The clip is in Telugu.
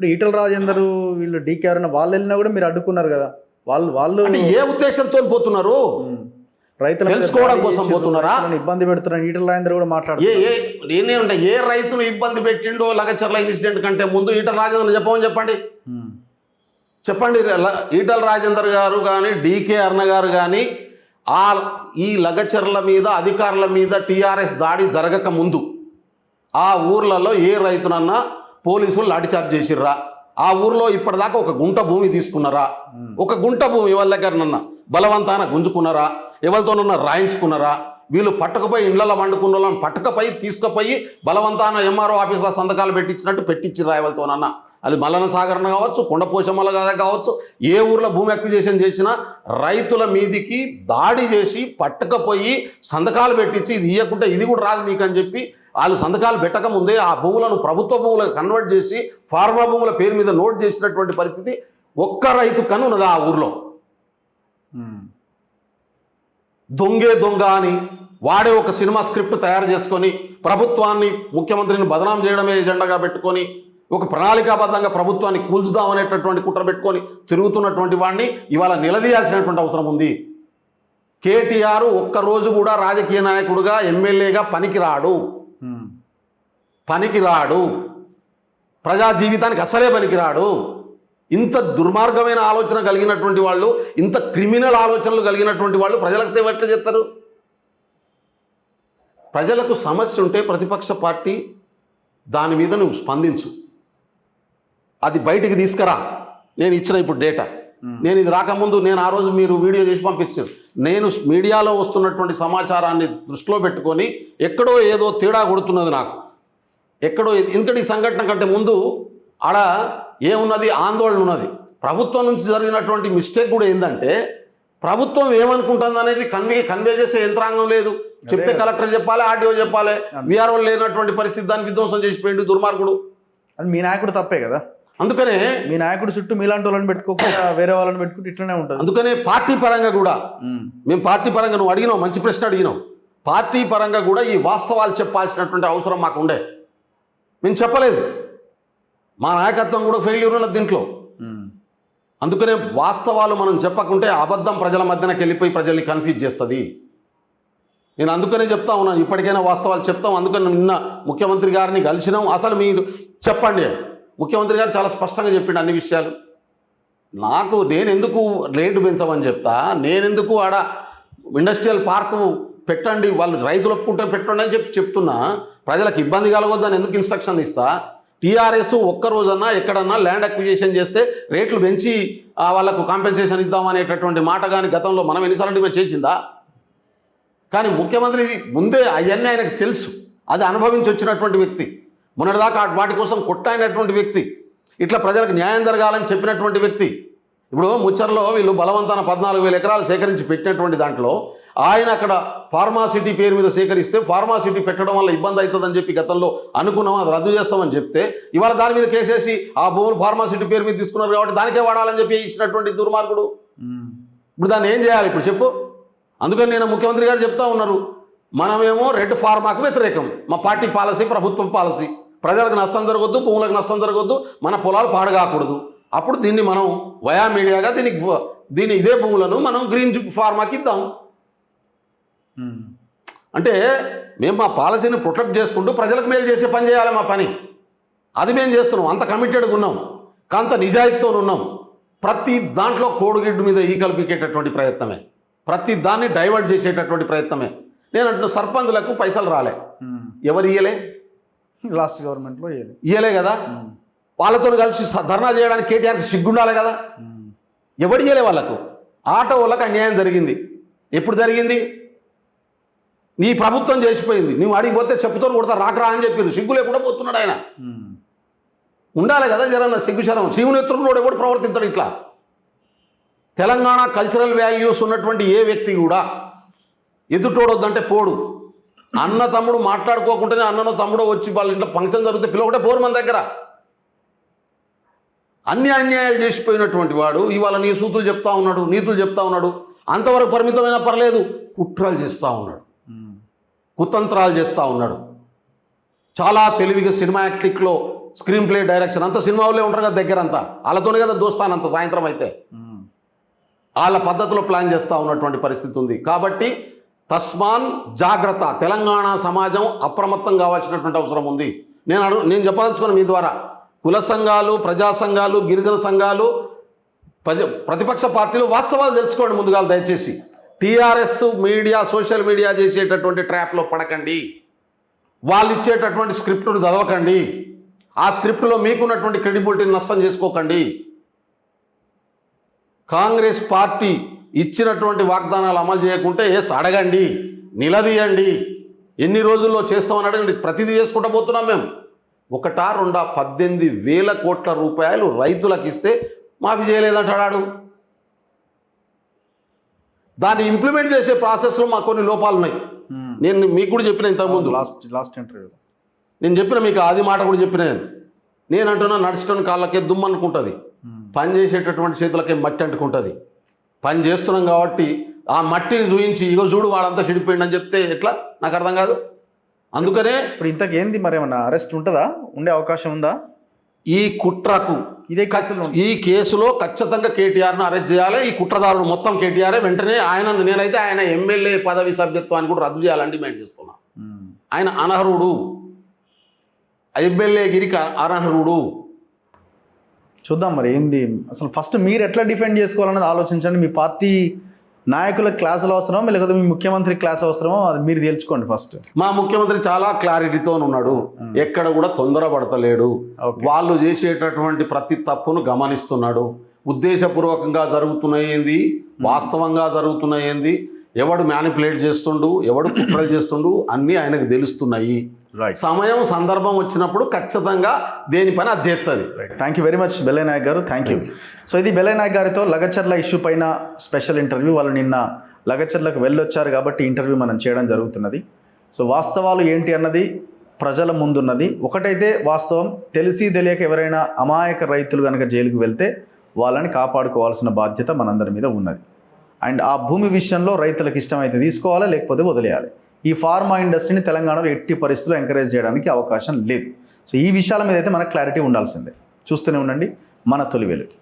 ఇప్పుడు ఈటల రాజేందర్ వీళ్ళు డీకే వాళ్ళు వెళ్ళినా కూడా మీరు అడ్డుకున్నారు కదా. వాళ్ళు అంటే ఏ ఉద్దేశంతో పోతున్నారు? రైతులు తెలుసుకోవడం కోసం పోతున్నారా? ఇబ్బంది పెడుతున్నారు. ఈటల రాజేందర్ కూడా మాట్లాడుతున్నారు. నేనే ఉంటా, ఏ రైతులు ఇబ్బంది పెట్టిండో లగచర్ల ఇన్సిడెంట్ కంటే ముందు ఈటల రాజేందర్ చెప్పమని చెప్పండి. ఈటల రాజేందర్ గారు కానీ డీకే అరుణ గారు కానీ ఈ లగచర్ల మీద అధికారుల మీద టీఆర్ఎస్ దాడి జరగక ముందు ఆ ఊర్లలో ఏ రైతునన్నా పోలీసులు లాఠీచార్జ్ చేసిర్రా? ఆ ఊర్లో ఇప్పటిదాకా ఒక గుంట భూమి తీసుకున్నారా? ఒక గుంట భూమి ఎవరి దగ్గరనన్నా బలవంతాన గుంజుకున్నారా? ఎవరితోనన్నా రాయించుకున్నారా? వీళ్ళు పట్టకపోయి ఇళ్లలో వండుకున్న వాళ్ళని పట్టకపోయి తీసుకుపోయి బలవంతాన ఎంఆర్ఓ ఆఫీసులో సంతకాలు పెట్టించినట్టు పెట్టించిర్రా ఎవరితోనన్నా? అది మల్లన సాగరణ కావచ్చు, కొండపోచమ్మల కావచ్చు, ఏ ఊర్లో భూమి అక్విజిషన్ చేసినా రైతుల మీదికి దాడి చేసి పట్టకపోయి సంతకాలు పెట్టించి ఇది ఇవ్వకుంటే ఇది కూడా రాదు మీకు అని చెప్పి వాళ్ళు సంతకాలు పెట్టకముందే ఆ భూములను ప్రభుత్వ భూములకు కన్వర్ట్ చేసి ఫార్మా భూముల పేరు మీద నోట్ చేసినటువంటి పరిస్థితి ఒక్క రైతు కను ఉన్నది ఆ ఊర్లో. దొంగే దొంగ అని వాడే ఒక సినిమా స్క్రిప్ట్ తయారు చేసుకొని ప్రభుత్వాన్ని ముఖ్యమంత్రిని బదనాం చేయడమే ఎజెండాగా పెట్టుకొని ఒక ప్రణాళికాబద్ధంగా ప్రభుత్వాన్ని కూల్చుదామనేటటువంటి కుట్ర పెట్టుకొని తిరుగుతున్నటువంటి వాడిని ఇవాళ నిలదీయాల్సినటువంటి అవసరం ఉంది. కేటీఆర్ ఒక్కరోజు కూడా రాజకీయ నాయకుడుగా ఎమ్మెల్యేగా పనికిరాడు. ప్రజా జీవితానికి అసలే పనికిరాడు. ఇంత దుర్మార్గమైన ఆలోచన కలిగినటువంటి వాళ్ళు, ఇంత క్రిమినల్ ఆలోచనలు కలిగినటువంటి వాళ్ళు ప్రజలకు సేవ ఎట్లా చేస్తారు? ప్రజలకు సమస్య ఉంటే ప్రతిపక్ష పార్టీ దాని మీద నువ్వు స్పందించు, అది బయటికి తీసుకురా. నేను ఇచ్చిన ఇప్పుడు డేటా, నేను ఇది రాకముందు నేను ఆ రోజు మీరు వీడియో చేసి పంపించాను. నేను మీడియాలో వస్తున్నటువంటి సమాచారాన్ని దృష్టిలో పెట్టుకొని ఎక్కడో ఏదో తేడా కొడుతున్నది నాకు, ఎక్కడో. ఎందుకంటే ఈ సంఘటన కంటే ముందు ఆడ ఏమున్నది, ఆందోళన ఉన్నది. ప్రభుత్వం నుంచి జరిగినటువంటి మిస్టేక్ కూడా ఏంటంటే ప్రభుత్వం ఏమనుకుంటుంది అనేది కన్వే చేసే యంత్రాంగం లేదు. చెప్తే కలెక్టర్ చెప్పాలి, ఆర్డీఓ చెప్పాలి, వీఆర్ఓ లేనటువంటి పరిస్థితి, దాన్ని విధ్వంసం చేసిపోయింది దుర్మార్గుడు. అది మీ నాయకుడు తప్పే కదా. అందుకనే మీ నాయకుడు చుట్టూ మీలాంటి వాళ్ళని పెట్టుకోకుండా వేరే వాళ్ళని పెట్టుకుంటే ఇట్లనే ఉంటుంది. అందుకనే పార్టీ పరంగా కూడా మేము పార్టీ పరంగా, నువ్వు అడిగినావు, మంచి ప్రశ్న అడిగినావు, పార్టీ పరంగా కూడా ఈ వాస్తవాలు చెప్పాల్సినటువంటి అవసరం మాకు ఉండే. మేము చెప్పలేదు, మా నాయకత్వం కూడా ఫెయిల్యూర్ ఉన్నది దీంట్లో. అందుకనే వాస్తవాలు మనం చెప్పకుంటే అబద్ధం ప్రజల మధ్యనకి వెళ్ళిపోయి ప్రజల్ని కన్ఫ్యూజ్ చేస్తుంది. నేను అందుకనే చెప్తా ఉన్నాను, ఇప్పటికైనా వాస్తవాలు చెప్తాం. అందుకని నిన్న ముఖ్యమంత్రి గారిని కలిసినాం. అసలు మీరు చెప్పండి, ముఖ్యమంత్రి గారు చాలా స్పష్టంగా చెప్పిండు అన్ని విషయాలు. నేను ఎందుకు రేటు పెంచమని చెప్తా, నేనెందుకు ఆడ ఇండస్ట్రియల్ పార్కు పెట్టండి, వాళ్ళు రైతులు ఒప్పుకుంటే పెట్టండి అని చెప్తున్నా. ప్రజలకు ఇబ్బంది కలగొద్దని ఎందుకు ఇన్స్ట్రక్షన్ ఇస్తా? టీఆర్ఎస్ ఒక్కరోజన్నా ఎక్కడన్నా ల్యాండ్ అక్విజిషన్ చేస్తే రేట్లు పెంచి వాళ్ళకు కాంపెన్సేషన్ ఇద్దామనేటటువంటి మాట కానీ గతంలో మనం ఎన్నిసార్లు డిమాండ్ చేసిందా? కానీ ముఖ్యమంత్రి ఇది ముందే అవన్నీ ఆయనకు తెలుసు, అది అనుభవించి వచ్చినటువంటి వ్యక్తి, మొన్నటిదాకా వాటి కోసం కొట్టాయినటువంటి వ్యక్తి, ఇట్లా ప్రజలకు న్యాయం జరగాలని చెప్పినటువంటి వ్యక్తి. ఇప్పుడు ముచ్చర్లో వీళ్ళు బలవంతాన 14,000 ఎకరాలు సేకరించి పెట్టినటువంటి దాంట్లో ఆయన అక్కడ ఫార్మాసిటీ పేరు మీద సేకరిస్తే ఫార్మాసిటీ పెట్టడం వల్ల ఇబ్బంది అవుతుందని చెప్పి గతంలో అనుకున్నాం, అది రద్దు చేస్తామని చెప్తే ఇవాళ దాని మీద కేసేసి ఆ భూములు ఫార్మాసిటీ పేరు మీద తీసుకున్నారు కాబట్టి దానికే వాడాలని చెప్పి ఇచ్చినటువంటి దుర్మార్గుడు. ఇప్పుడు దాన్ని ఏం చేయాలి ఇప్పుడు చెప్పు? అందుకని నేను ముఖ్యమంత్రి గారు చెప్తా ఉన్నారు, మనమేమో రెడ్ ఫార్మాకు వ్యతిరేకం, మా పార్టీ పాలసీ, ప్రభుత్వం పాలసీ, ప్రజలకు నష్టం జరగొద్దు, భూములకు నష్టం జరగొద్దు, మన పొలాలు పాడు కాకూడదు. అప్పుడు దీన్ని మనం వయా మీడియాగా దీని ఇదే భూములను మనం గ్రీన్ ఫార్మాకి ఇద్దాం. అంటే మేము మా పాలసీని ప్రొటెక్ట్ చేసుకుంటూ ప్రజలకు మేలు చేసే పని చేయాలి, మా పని అది మేము చేస్తున్నాం. అంత కమిటెడ్గా ఉన్నాం, కాంత నిజాయితీతో ఉన్నాం. ప్రతి దాంట్లో కోడిగిడ్డు మీద ఈకలు పీకేటటువంటి ప్రయత్నమే, ప్రతి దాన్ని డైవర్ట్ చేసేటటువంటి ప్రయత్నమే. నేను అంటున్నా, సర్పంచ్లకు పైసలు రాలే, ఎవరు ఇయ్యలే? లాస్ట్ గవర్నమెంట్లో ఇయ్యలే కదా. వాళ్ళతో కలిసి ధర్నా చేయడానికి కేటీఆర్కి సిగ్గుండాలి కదా. ఎవడు ఇయ్యలే వాళ్ళకు? ఆటో వాళ్ళకి అన్యాయం జరిగింది. ఎప్పుడు జరిగింది? నీ ప్రభుత్వం చేసిపోయింది. నువ్వు అడిగిపోతే చెప్పుతో కొడతా రాకరా అని చెప్పింది, సిగ్గు లేకుండా పోతున్నాడు ఆయన. ఉండాలి కదా జరన్న సిగ్గుశరం. శివునెత్తుడు కూడా ప్రవర్తించడు ఇట్లా. తెలంగాణ కల్చరల్ వాల్యూస్ ఉన్నటువంటి ఏ వ్యక్తి కూడా ఎదుటోడొద్దంటే పోడు. అన్న తమ్ముడు మాట్లాడుకోకుండానే అన్ననో తమ్ముడో వచ్చి వాళ్ళ ఇంట్లో ఫంక్షన్ జరిగితే పిల్లొకటే పోరు మన దగ్గర. అన్ని అన్యాయాలు చేసిపోయినటువంటి వాడు ఇవాళ నీ సూతులు చెప్తా ఉన్నాడు, నీతులు చెప్తా ఉన్నాడు. అంతవరకు పరిమితమైనా పర్లేదు, కుట్రలు చేస్తూ ఉన్నాడు, కుతంత్రాలు చేస్తూ ఉన్నాడు. చాలా తెలివిగా సినిమాటిక్లో స్క్రీన్ ప్లే డైరెక్షన్ అంతా సినిమా వాళ్ళే ఉంటారు కదా దగ్గర అంతా, వాళ్ళతోనే కదా దోస్తాను అంత సాయంత్రం అయితే వాళ్ళ పద్ధతిలో ప్లాన్ చేస్తూ ఉన్నటువంటి పరిస్థితి ఉంది. కాబట్టి తస్మాన్ జాగ్రత్త, తెలంగాణ సమాజం అప్రమత్తం కావాల్సినటువంటి అవసరం ఉంది. నేను చెప్పదలుచుకున్న మీ ద్వారా కుల సంఘాలు, ప్రజా సంఘాలు, గిరిజన సంఘాలు, ప్రతిపక్ష పార్టీలు వాస్తవాలు తెలుసుకోండి ముందుగా దయచేసి. టీఆర్ఎస్ మీడియా, సోషల్ మీడియా చేసేటటువంటి ట్రాప్లో పడకండి. వాళ్ళు ఇచ్చేటటువంటి స్క్రిప్టును చదవకండి. ఆ స్క్రిప్టులో మీకున్నటువంటి క్రెడిబిలిటీని నష్టం చేసుకోకండి. కాంగ్రెస్ పార్టీ ఇచ్చినటువంటి వాగ్దానాలు అమలు చేయకుంటే అడగండి, నిలదీయండి. ఎన్ని రోజుల్లో చేస్తామని అడగండి. ప్రతిదీ చేసుకుంటూ పోతున్నాం మేము. 18,000 కోట్ల రూపాయలు రైతులకు ఇస్తే మాఫీ చేయలేదంటాడు. దాన్ని ఇంప్లిమెంట్ చేసే ప్రాసెస్లో మాకు కొన్ని లోపాలు ఉన్నాయి. నేను మీకు కూడా చెప్పిన ఇంతకుముందు లాస్ట్ ఇంటర్వ్యూ నేను చెప్పిన మీకు అది మాట కూడా చెప్పిన నేను అంటున్నా, నడుచుకుని కాళ్ళకే దుమ్ము అనుకుంటుంది, పని చేసేటటువంటి చేతులకే మట్టి అంటుకుంటుంది. పని చేస్తున్నాం కాబట్టి ఆ మట్టిని చూయించి ఇగో చూడు వాడంతా చెడిపోయింది అని చెప్తే ఎట్లా, నాకు అర్థం కాదు. అందుకనే ఇప్పుడు ఇంతకేంది మరి ఏమన్నా అరెస్ట్ ఉంటుందా, ఉండే అవకాశం ఉందా? ఈ కుట్రకు ఈ కేసులో ఖచ్చితంగా కేటీఆర్ను అరెస్ట్ చేయాలి. ఈ కుట్రదారులు మొత్తం కేటీఆర్ వెంటనే నేనైతే ఆయన ఎమ్మెల్యే పదవి సభ్యత్వాన్ని కూడా రద్దు చేయాలని డిమాండ్ చేస్తున్నా. ఆయన అనర్హుడు, ఎమ్మెల్యేగిరికి అనర్హుడు. చూద్దాం మరి ఏంది అసలు. ఫస్ట్ మీరు ఎట్లా డిఫెండ్ చేసుకోవాలన్నది ఆలోచించండి. మీ పార్టీ నాయకుల క్లాసులు అవసరమో లేకపోతే మీ ముఖ్యమంత్రి క్లాస్ అవసరమో అది మీరు తేల్చుకోండి ఫస్ట్. మా ముఖ్యమంత్రి చాలా క్లారిటీతో ఉన్నాడు, ఎక్కడ కూడా తొందరపడతలేడు. వాళ్ళు చేసేటటువంటి ప్రతి తప్పును గమనిస్తున్నాడు. ఉద్దేశపూర్వకంగా జరుగుతున్నాయేంది, వాస్తవంగా జరుగుతున్నాయేంది, ఎవడు మ్యానిపులేట్ చేస్తుండు, ఎవడు కుట్రలు చేస్తుండు అన్నీ ఆయనకు తెలుస్తున్నాయి. సమయం సందర్భం వచ్చినప్పుడు ఖచ్చితంగా దేని పని అది చేస్తుంది. Thank you very much Bellayya Nayak గారు, థ్యాంక్ యూ. సో ఇది బెల్లయ్య నాయక్ గారితో లగచర్ల ఇష్యూ పైన స్పెషల్ ఇంటర్వ్యూ. వాళ్ళు నిన్న లగచర్లకు వెళ్ళొచ్చారు కాబట్టి ఇంటర్వ్యూ మనం చేయడం జరుగుతున్నది. సో వాస్తవాలు ఏంటి అన్నది ప్రజల ముందున్నది. ఒకటైతే వాస్తవం, తెలిసి తెలియక ఎవరైనా అమాయక రైతులు కనుక జైలుకు వెళ్తే వాళ్ళని కాపాడుకోవాల్సిన బాధ్యత మనందరి మీద ఉన్నది. అండ్ ఆ భూమి విషయంలో రైతులకు ఇష్టమైతే తీసుకోవాలి, లేకపోతే వదిలేయాలి. ఈ ఫార్మా ఇండస్ట్రీని తెలంగాణలో ఎట్టి పరిస్థితుల్లో ఎంకరేజ్ చేయడానికి అవకాశం లేదు. సో ఈ విషయాల మీద అయితే మనకు క్లారిటీ ఉండాల్సిందే. చూస్తూనే ఉండండి మన తొలి వెలుగు.